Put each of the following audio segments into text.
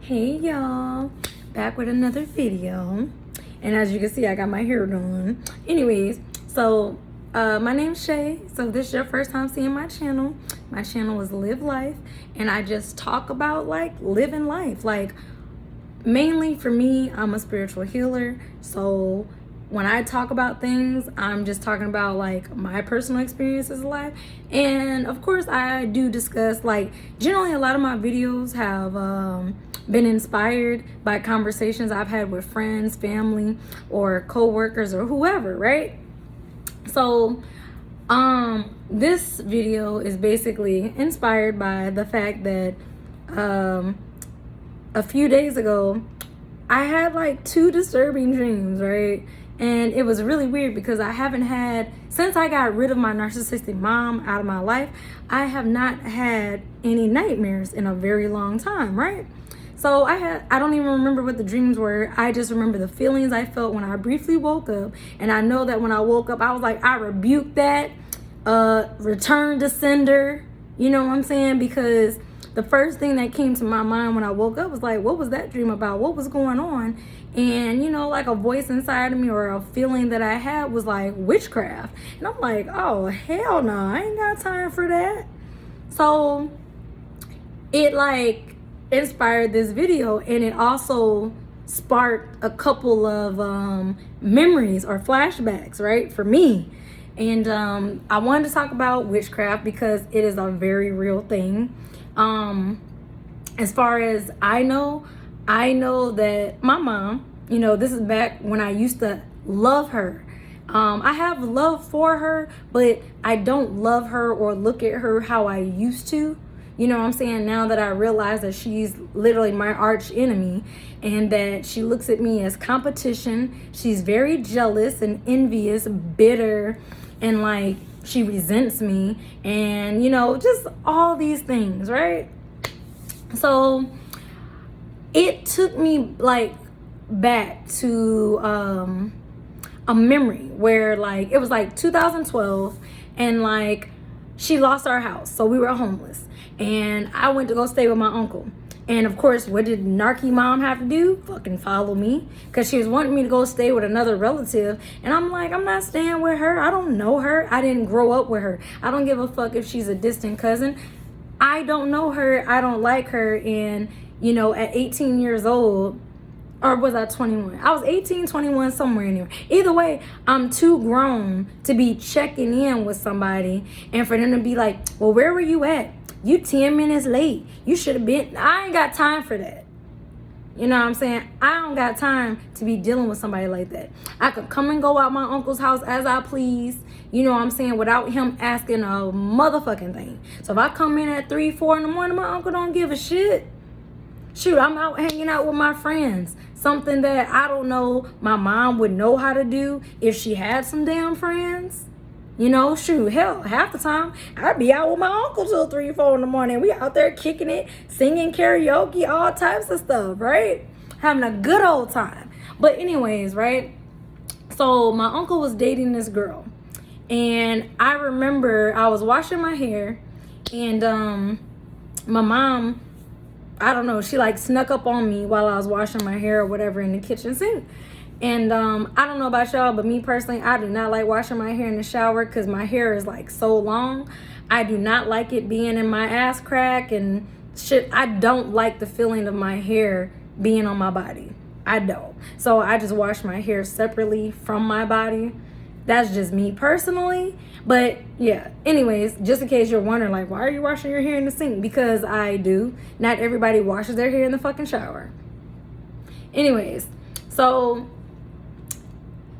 Hey y'all, back with another video, and as you can see I got my hair done. Anyways, so my name's Shay. So if this is your first time seeing my channel is Live Life, and I just talk about like living life. Like mainly for me, I'm a spiritual healer, so when I talk about things, I'm just talking about like my personal experiences in life. And of course I do discuss, like, generally a lot of my videos have been inspired by conversations I've had with friends, family, or co-workers or whoever, right? So this video is basically inspired by the fact that a few days ago I had like 2 disturbing dreams, right? And it was really weird because I haven't had, since I got rid of my narcissistic mom out of my life, I have not had any nightmares in a very long time, right? So I don't even remember what the dreams were. I just remember the feelings I felt when I briefly woke up. And I know that when I woke up, I was like, I rebuked that, return to sender, you know what I'm saying? Because the first thing that came to my mind when I woke up was like, what was that dream about? What was going on? And, you know, like a voice inside of me or a feeling that I had was like witchcraft. And I'm like, oh, hell no, I ain't got time for that. So it like inspired this video, and it also sparked a couple of memories or flashbacks, right, for me. And I wanted to talk about witchcraft because it is a very real thing. As far as I know that my mom, you know, this is back when I used to love her. I have love for her, but I don't love her or look at her how I used to. You know what I'm saying? Now that I realize that she's literally my arch enemy and that she looks at me as competition. She's very jealous and envious, bitter, and like she resents me, and you know, just all these things, right? So it took me like back to a memory where like it was like 2012, and like she lost our house, so we were homeless, and I went to go stay with my uncle. And of course, what did Narky mom have to do? Fucking follow me, because she was wanting me to go stay with another relative. And I'm like, I'm not staying with her. I don't know her. I didn't grow up with her. I don't give a fuck if she's a distant cousin. I don't know her. I don't like her. And, you know, at 18 years old, or was I 21? I was 18, 21, somewhere in there. Either way, I'm too grown to be checking in with somebody and for them to be like, well, where were you at? You 10 minutes late. You should have been. I ain't got time for that. You know what I'm saying? I don't got time to be dealing with somebody like that. I could come and go out my uncle's house as I please. You know what I'm saying? Without him asking a motherfucking thing. So if I come in at 3, 4 in the morning, my uncle don't give a shit. Shoot, I'm out hanging out with my friends. Something that I don't know my mom would know how to do if she had some damn friends. You know, shoot, hell, half the time I'd be out with my uncle till 3, 4 in the morning. We out there kicking it, singing karaoke, all types of stuff, right? Having a good old time. But anyways, right? So my uncle was dating this girl, and I remember I was washing my hair, and my mom, I don't know, she like snuck up on me while I was washing my hair or whatever in the kitchen sink. And I don't know about y'all, but me personally, I do not like washing my hair in the shower because my hair is like so long. I do not like it being in my ass crack and shit. I don't like the feeling of my hair being on my body. I don't. So I just wash my hair separately from my body. That's just me personally. But yeah, anyways, just in case you're wondering, like, why are you washing your hair in the sink? Because I do. Not everybody washes their hair in the fucking shower. Anyways, so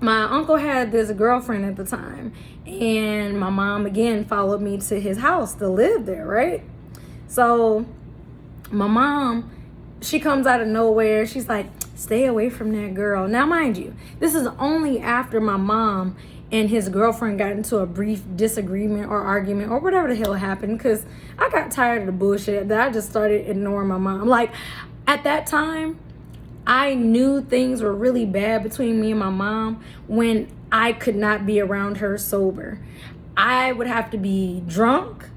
my uncle had this girlfriend at the time, and my mom again followed me to his house to live there, right? So my mom, she comes out of nowhere. She's like, stay away from that girl. Now, mind you, this is only after my mom and his girlfriend got into a brief disagreement or argument or whatever the hell happened, because I got tired of the bullshit that I just started ignoring my mom. Like, at that time, I knew things were really bad between me and my mom when I could not be around her sober. I would have to be drunk.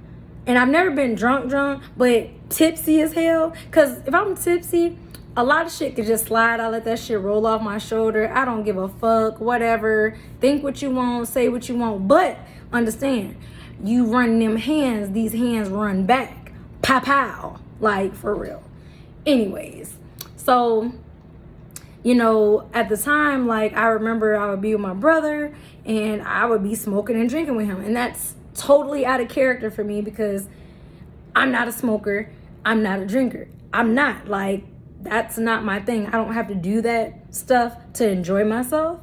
and I've never been drunk, but tipsy as hell. Because if I'm tipsy, a lot of shit could just slide. I let that shit roll off my shoulder. I don't give a fuck, whatever. Think what you want, say what you want. But understand, you run them hands, these hands run back. Pow, pow. Like, for real. Anyways, so, you know, at the time, like, I remember I would be with my brother and I would be smoking and drinking with him. And that's totally out of character for me because I'm not a smoker. I'm not a drinker. I'm not. Like, that's not my thing. I don't have to do that stuff to enjoy myself.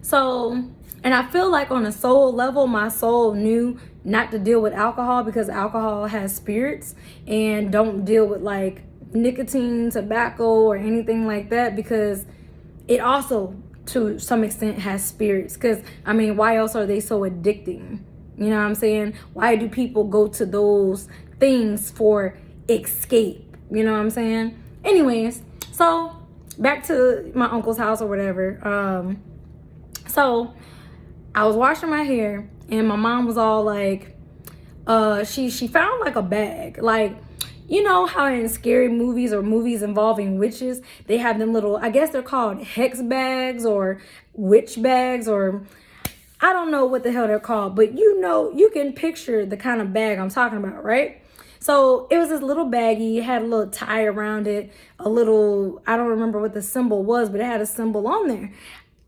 So, and I feel like on a soul level, my soul knew not to deal with alcohol because alcohol has spirits, and don't deal with like nicotine, tobacco, or anything like that because it also to some extent has spirits. Because I mean, why else are they so addicting? You know what I'm saying? Why do people go to those things for escape? You know what I'm saying? Anyways, so back to my uncle's house or whatever. So I was washing my hair and my mom was all like, she found like a bag. Like, you know how in scary movies or movies involving witches, they have them little, I guess they're called hex bags or witch bags, or I don't know what the hell they're called, but you know, you can picture the kind of bag I'm talking about, right? So it was this little baggie. It had a little tie around it, a little, I don't remember what the symbol was, but it had a symbol on there.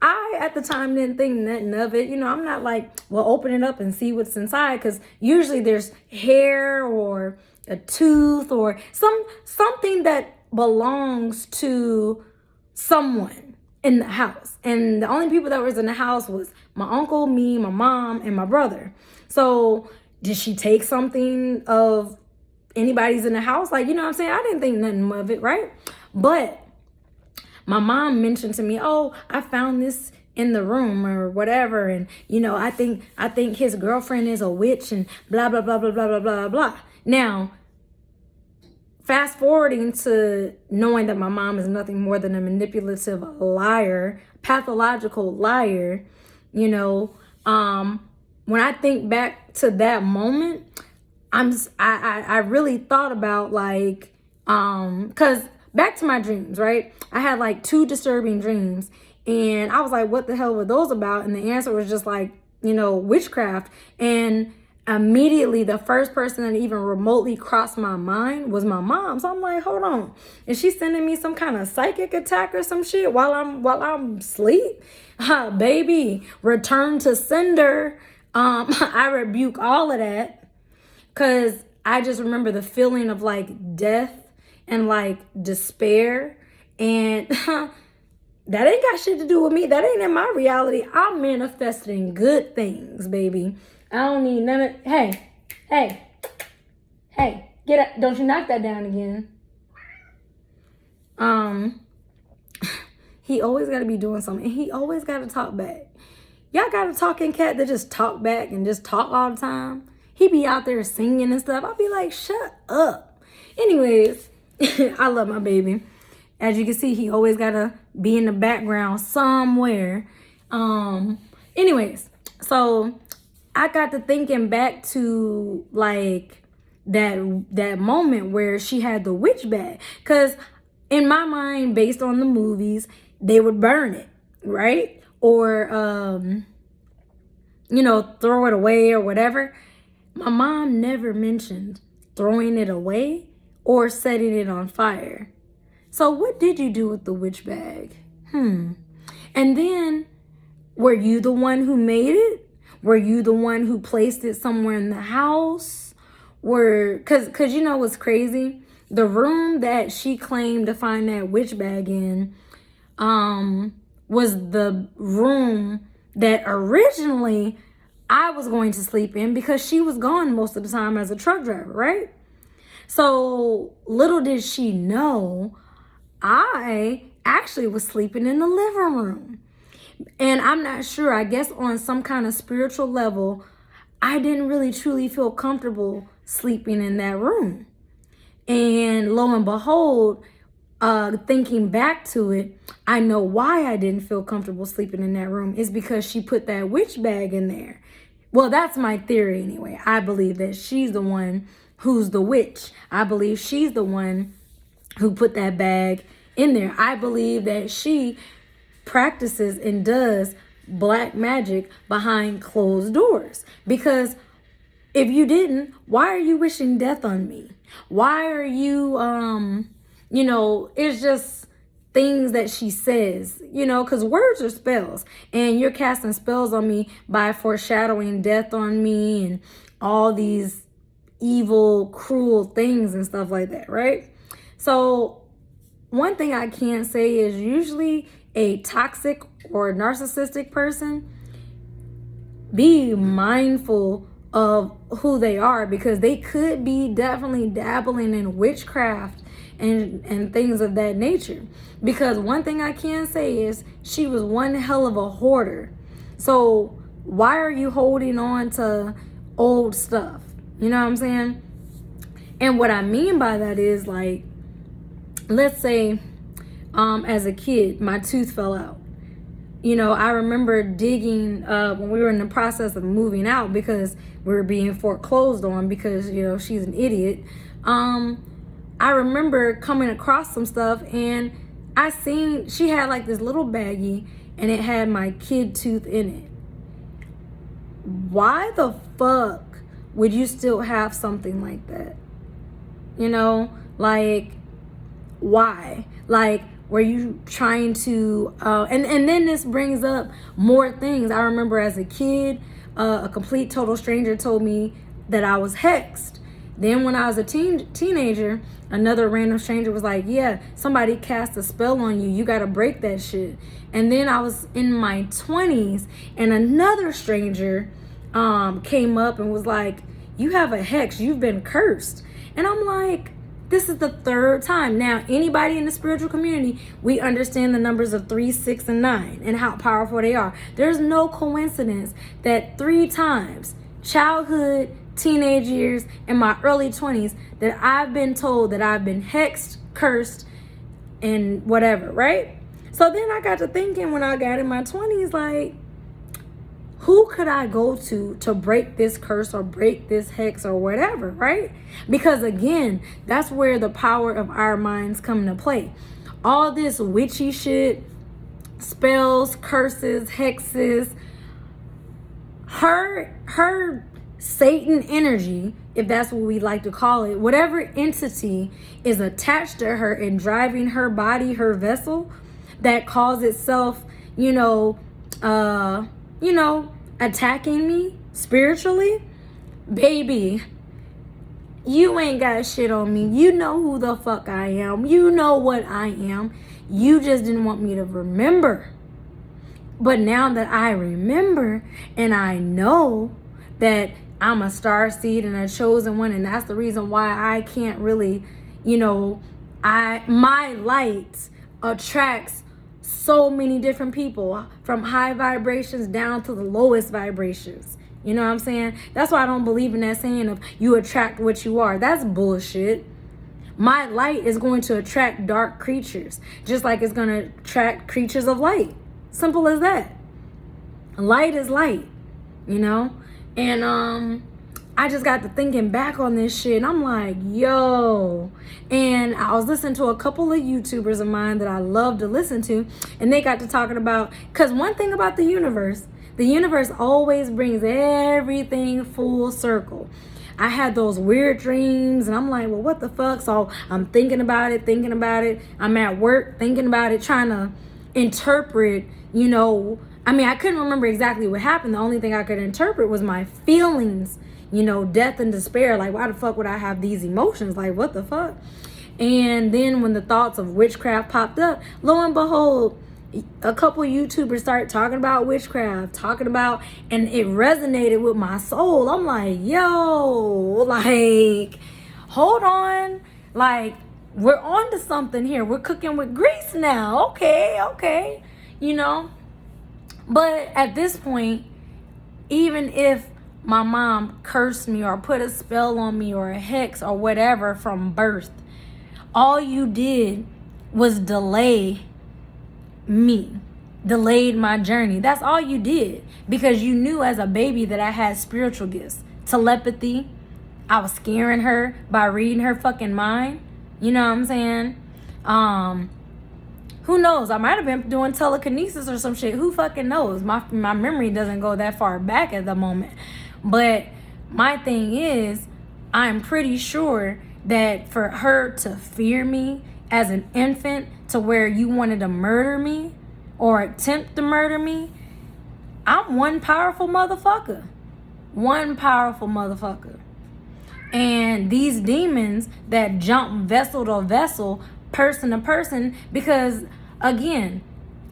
I, at the time, didn't think nothing of it. You know, I'm not like, well, open it up and see what's inside, because usually there's hair or a tooth or something that belongs to someone in the house. And the only people that was in the house was my uncle, me, my mom, and my brother. So did she take something of anybody's in the house? Like, you know what I'm saying? I didn't think nothing of it, right? But my mom mentioned to me, oh, I found this in the room or whatever. And, you know, I think his girlfriend is a witch and blah, blah, blah, blah, blah, blah, blah, blah. Now, fast forwarding to knowing that my mom is nothing more than a manipulative liar, pathological liar, you know, when I think back to that moment, I really thought about like, cause back to my dreams, right? I had like 2 disturbing dreams and I was like, what the hell were those about? And the answer was just like, you know, witchcraft. And immediately the first person that even remotely crossed my mind was my mom. So I'm like, hold on, is she sending me some kind of psychic attack or some shit while I'm asleep? Baby, return to sender. I rebuke all of that, because I just remember the feeling of like death and like despair, and that ain't got shit to do with me. That ain't in my reality. I'm manifesting good things, baby. I don't need none of, hey, get up. Don't you knock that down again. He always got to be doing something. He always got to talk back. Y'all got a talking cat that just talk back and just talk all the time. He be out there singing and stuff. I'll be like, shut up. Anyways, I love my baby. As you can see, he always got to be in the background somewhere. Anyways, so I got to thinking back to like that moment where she had the witch bag. Because in my mind, based on the movies, they would burn it, right? Or, you know, throw it away or whatever. My mom never mentioned throwing it away or setting it on fire. So what did you do with the witch bag? And then, were you the one who made it? Were you the one who placed it somewhere in the house? Cause you know what's crazy? The room that she claimed to find that witch bag in, was the room that originally I was going to sleep in, because she was gone most of the time as a truck driver, right? So little did she know, I actually was sleeping in the living room. And I'm not sure, I guess on some kind of spiritual level, I didn't really truly feel comfortable sleeping in that room. And lo and behold, thinking back to it, I know why I didn't feel comfortable sleeping in that room is because she put that witch bag in there. Well, that's my theory anyway. I believe that she's the one who's the witch. I believe she's the one who put that bag in there. I believe that she practices and does black magic behind closed doors. Because if you didn't, why are you wishing death on me? Why are you, it's just things that she says, because words are spells, and you're casting spells on me by foreshadowing death on me and all these evil, cruel things and stuff like that, right? So one thing I can say is usually a toxic or narcissistic person, be mindful of who they are, because they could be definitely dabbling in witchcraft and things of that nature. Because one thing I can say is she was one hell of a hoarder. So why are you holding on to old stuff? You know what I'm saying? And what I mean by that is, like, let's say as a kid, my tooth fell out. I remember digging when we were in the process of moving out because we were being foreclosed on because, she's an idiot. I remember coming across some stuff, and I seen she had like this little baggie and it had my kid tooth in it. Why the fuck would you still have something like that? Like, why? Like, were you trying to and then this brings up more things. I remember as a kid, a complete total stranger told me that I was hexed. Then when I was a teenager, another random stranger was like, yeah, somebody cast a spell on you, you gotta break that shit. And then I was in my 20s and another stranger came up and was like, you have a hex, you've been cursed. And I'm like, this is the third time. Now, anybody in the spiritual community, we understand the numbers of 3, 6, and 9 and how powerful they are. There's no coincidence that 3 times, childhood, teenage years, and my early 20s, that I've been told that I've been hexed, cursed, and whatever, right? So then I got to thinking when I got in my 20s, like, who could I go to break this curse or break this hex or whatever, right? Because again, that's where the power of our minds come into play. All this witchy shit, spells, curses, hexes, her Satan energy, if that's what we like to call it, whatever entity is attached to her and driving her body, her vessel, that calls itself, attacking me spiritually, baby, you ain't got shit on me. You know who the fuck I am. You know what I am. You just didn't want me to remember. But now that I remember and I know that I'm a star seed and a chosen one, and that's the reason why I can't really, my light attracts so many different people, from high vibrations down to the lowest vibrations. You know what I'm saying? That's why I don't believe in that saying of you attract what you are. That's bullshit. My light is going to attract dark creatures, just like it's going to attract creatures of light. Simple as that. Light is light, And I just got to thinking back on this shit, and I'm like, yo. And I was listening to a couple of YouTubers of mine that I love to listen to, and they got to talking about, because one thing about the universe always brings everything full circle. I had those weird dreams, and I'm like, well, what the fuck? So I'm thinking about it. I'm at work thinking about it, trying to interpret, I couldn't remember exactly what happened. The only thing I could interpret was my feelings, death and despair. Like, why the fuck would I have these emotions? Like, what the fuck? And then when the thoughts of witchcraft popped up, lo and behold, a couple YouTubers started talking about witchcraft, and it resonated with my soul. I'm like, yo, like, hold on. Like, we're on to something here. We're cooking with grease now. Okay. But at this point, even if my mom cursed me or put a spell on me or a hex or whatever from birth, all you did was delayed my journey. That's all you did, because you knew as a baby that I had spiritual gifts, telepathy, I was scaring her by reading her fucking mind. You know what I'm saying? Who knows? I might have been doing telekinesis or some shit. Who fucking knows? My memory doesn't go that far back at the moment. But my thing is, I'm pretty sure that for her to fear me as an infant to where you wanted to murder me or attempt to murder me, I'm one powerful motherfucker. One powerful motherfucker. And these demons that jump vessel to vessel, person to person, because again,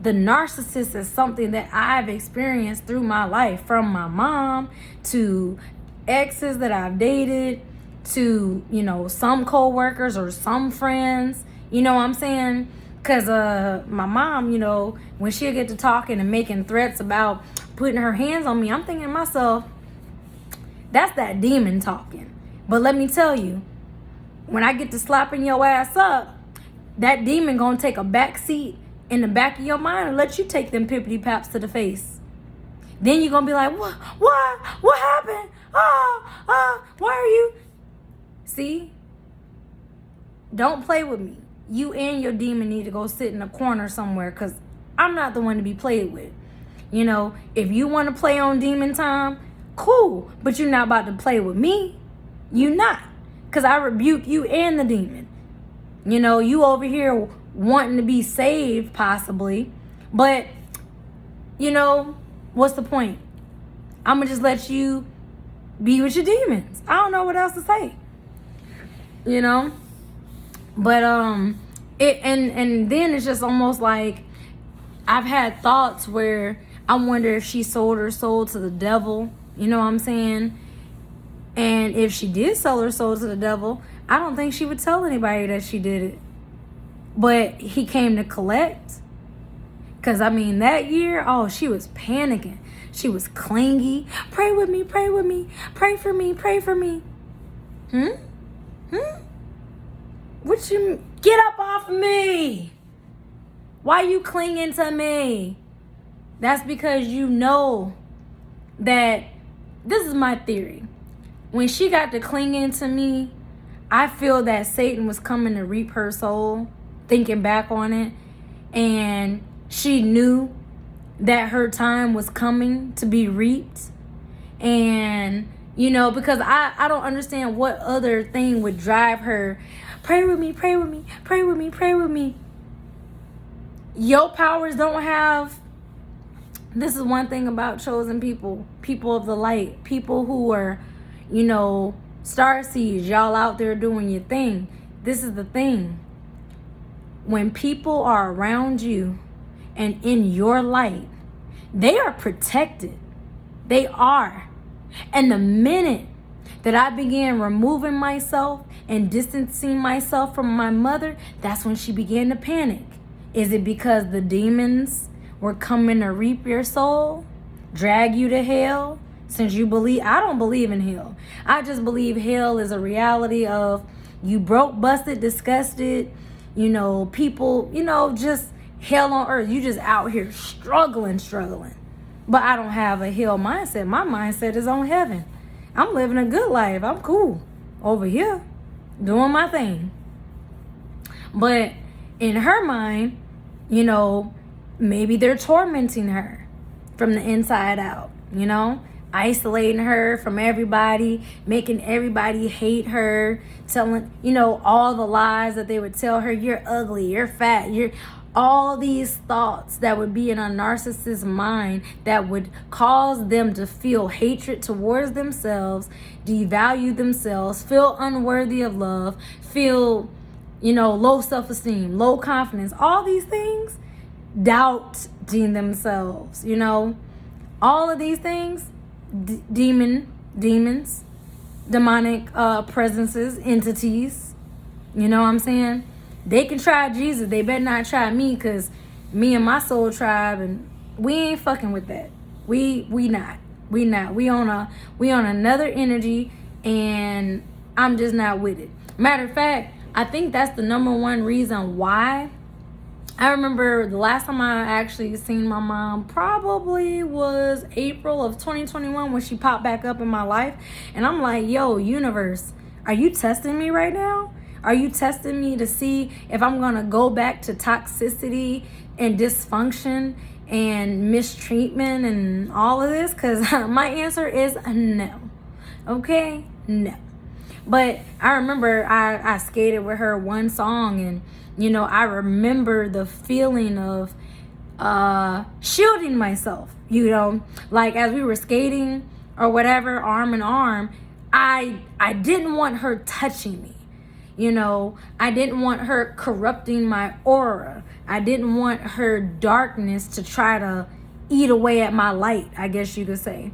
the narcissist is something that I've experienced through my life, from my mom to exes that I've dated to, you know, some co-workers or some friends. You know what I'm saying? Because my mom, you know, when she'll get to talking and making threats about putting her hands on me, I'm thinking to myself, that's that demon talking. But let me tell you, when I get to slapping your ass up, that demon gonna take a back seat in the back of your mind and let you take them pippity paps to the face. Then you're gonna be like, what happened? Why are you? See? Don't play with me. You and your demon need to go sit in a corner somewhere, because I'm not the one to be played with. You know, if you want to play on demon time, cool. But you're not about to play with me. You not. Because I rebuke you and the demon. You know, you over here wanting to be saved, possibly. But, you know, what's the point? I'm going to just let you be with your demons. I don't know what else to say. You know? But, and then it's just almost like I've had thoughts where I wonder if she sold her soul to the devil. You know what I'm saying? And if she did sell her soul to the devil, I don't think she would tell anybody that she did it. But he came to collect. Because, I mean, that year, oh, she was panicking. She was clingy. Pray with me, pray with me. Pray for me, pray for me. What you... Get up off of me. Why you clinging to me? That's because you know that... This is my theory. When she got to clinging to me, I feel that Satan was coming to reap her soul, thinking back on it. And she knew that her time was coming to be reaped. And, you know, because I don't understand what other thing would drive her. Pray with me, pray with me, pray with me, pray with me. Your powers don't have... This is one thing about chosen people, people of the light, people who are, you know, star seeds, y'all out there doing your thing. This is the thing. When people are around you and in your light, they are protected. They are. And the minute that I began removing myself and distancing myself from my mother, that's when she began to panic. Is it because the demons were coming to reap your soul, drag you to hell? Since you believe, I don't believe in hell. I just believe hell is a reality of you broke, busted, disgusted, you know, people, you know, just hell on earth. You just out here struggling. But I don't have a hell mindset. My mindset is on heaven. I'm living a good life. I'm cool over here doing my thing. But in her mind, you know, maybe they're tormenting her from the inside out, you know, isolating her from everybody, making everybody hate her, telling, you know, all the lies that they would tell her. You're ugly, you're fat, you're... All these thoughts that would be in a narcissist's mind that would cause them to feel hatred towards themselves, devalue themselves, feel unworthy of love, feel, you know, low self-esteem, low confidence, all these things, doubting themselves, you know, all of these things, demons, demonic presences, entities, you know what I'm saying? They can try Jesus. They better not try me, because me and my soul tribe, and we ain't fucking with that. We not. We on another energy, and I'm just not with it. Matter of fact, I think that's the number one reason why I remember the last time I actually seen my mom probably was April of 2021 when she popped back up in my life. And I'm like, yo, universe, are you testing me right now? Are you testing me to see if I'm going to go back to toxicity and dysfunction and mistreatment and all of this? Because my answer is no. Okay? No. But I remember I skated with her one song, and I remember the feeling of shielding myself, like as we were skating or whatever, arm in arm. I didn't want her touching me. I didn't want her corrupting my aura. I didn't want her darkness to try to eat away at my light, I guess you could say.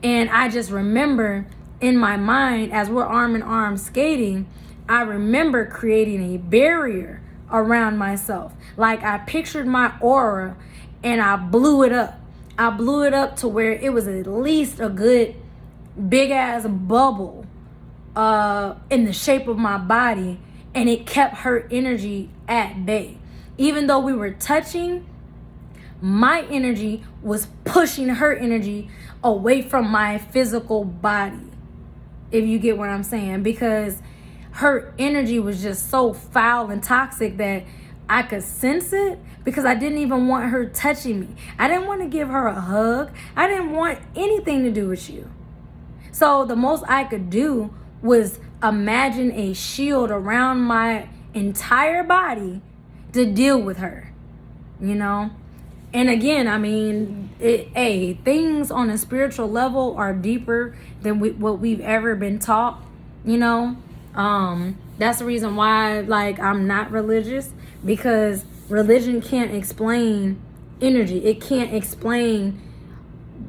And I just remember in my mind, as we're arm in arm skating, I remember creating a barrier around myself. Like I pictured my aura and I blew it up. I blew it up to where it was at least a good big ass bubble in the shape of my body, and it kept her energy at bay. Even though we were touching, my energy was pushing her energy away from my physical body, if you get what I'm saying, because her energy was just so foul and toxic that I could sense it, because I didn't even want her touching me. I didn't want to give her a hug. I didn't want anything to do with you. So the most I could do was imagine a shield around my entire body to deal with her, And again, I mean, things on a spiritual level are deeper than what we've ever been taught, That's the reason why, I'm not religious, because religion can't explain energy. It can't explain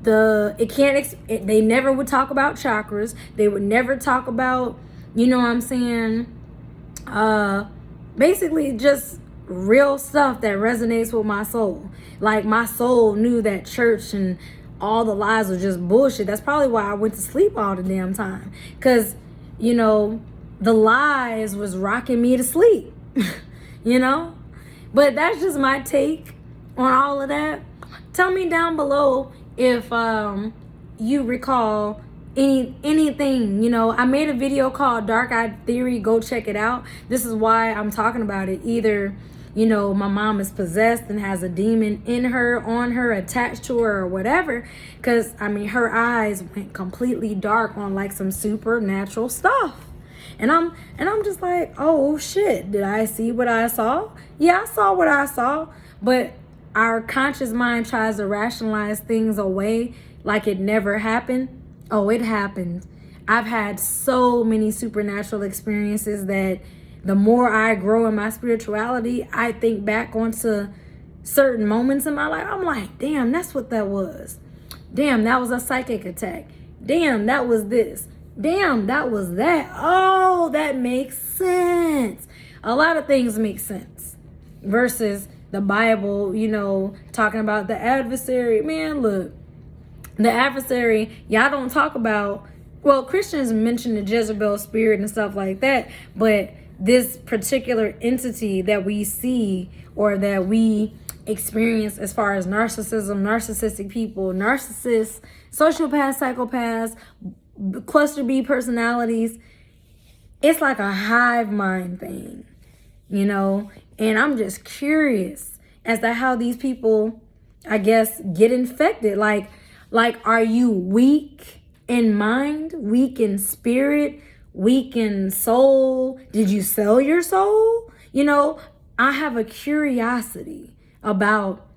they never would talk about chakras. They would never talk about, basically just real stuff that resonates with my soul. Like my soul knew that church and all the lies were just bullshit. That's probably why I went to sleep all the damn time, because the lies was rocking me to sleep. But that's just my take on all of that. Tell me down below if you recall anything. I made a video called Dark Eyed Theory. Go check it out. This is why I'm talking about it. Either my mom is possessed and has a demon in her, on her, attached to her, or whatever, because her eyes went completely dark on like some supernatural stuff. And I'm just like, oh shit, did I see what I saw? Yeah, I saw what I saw. But our conscious mind tries to rationalize things away like it never happened. Oh, it happened. I've had so many supernatural experiences that the more I grow in my spirituality, I think back onto certain moments in my life. I'm like, damn, that's what that was. Damn, that was a psychic attack. Damn, that was this. Damn, that was that. Oh, that makes sense. A lot of things make sense versus the Bible, talking about the adversary. Man, look, the adversary, y'all don't talk about, well, Christians mention the Jezebel spirit and stuff like that, but this particular entity that we see or that we experience as far as narcissism, narcissistic people, narcissists, sociopaths, psychopaths, cluster B personalities, it's like a hive mind thing, and I'm just curious as to how these people, I guess, get infected. Like, are you weak in mind, weak in spirit, weak in soul? Did you sell your soul? I have a curiosity about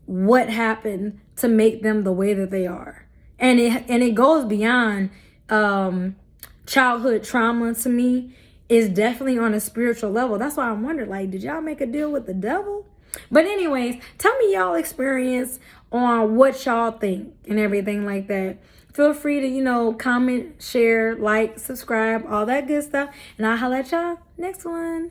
what happened to make them the way that they are. And it goes beyond childhood trauma. To me, is definitely on a spiritual level. That's why I wonder, did y'all make a deal with the devil? But anyways, tell me y'all experience on what y'all think and everything like that. Feel free to, comment, share, like, subscribe, all that good stuff. And I'll holla at y'all next one.